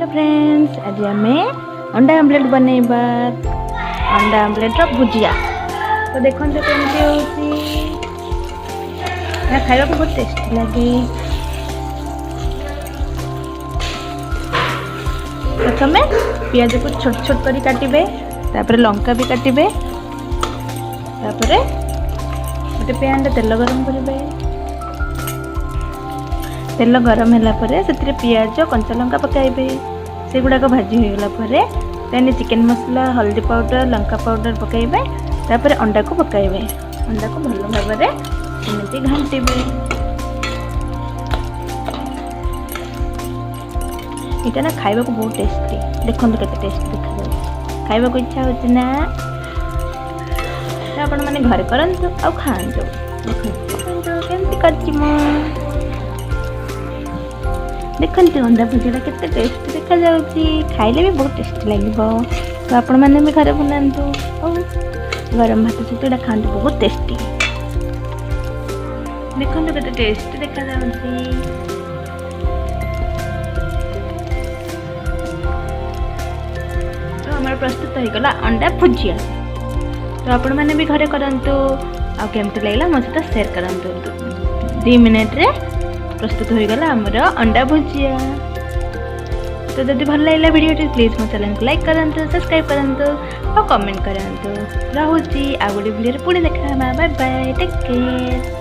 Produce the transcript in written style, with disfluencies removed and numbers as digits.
Hello friends, आज आम अंडा आमलेट बनैबा। अंडा आमलेट भुजिया तो देखते कमती हो खावा को बहुत टेस्टी लगे। प्रथम पियाज को छोट छोट कर काटे, तापर लंका भी काटे, तापर गोटे पैन तेल गरम करेंगे। तेल गरम है पियाज कंचा लंका पकाइबे। से गुड़ाक भाजी हो गला चिकेन मसला, हल्दी पाउडर, लंका पाउडर पकाइबे। तापर अंडा को पकाइबे। अंडा को भल भाव एमती घांटे। यहाँ ना खावा को बहुत टेस्टी। देखो के टेस्ट देखा खावा को इच्छा हो ना, आपण मैंने घरे करंतु आ खांतु। केमती करछि मो देखते अंडा भुजिया केते टेस्ट देखा जाउची। खाइले भी बहुत टेस्टी लगे। तो आपण मैंने भी घरे बनातु और गरम भात सहित खाते बहुत टेस्टी। देखते केते टेस्ट देखा जाउची। तो हमारा प्रस्तुत हो गला अंडा भुजिया। तो आपण मैंने भी घरे करंतु आ केमती लागला मो सहित शेयर करंतु। 2 मिनट रे प्रस्तुत हो गला हमर अंडा भुजिया। तो जदि भल लगा वीडियो प्लीज मो चैनल को लाइक करंतु, सब्सक्राइब करंतु और कमेंट करंतु। रहूची आ गोटे वीडियो पुणी देखा। Bye bye, take care.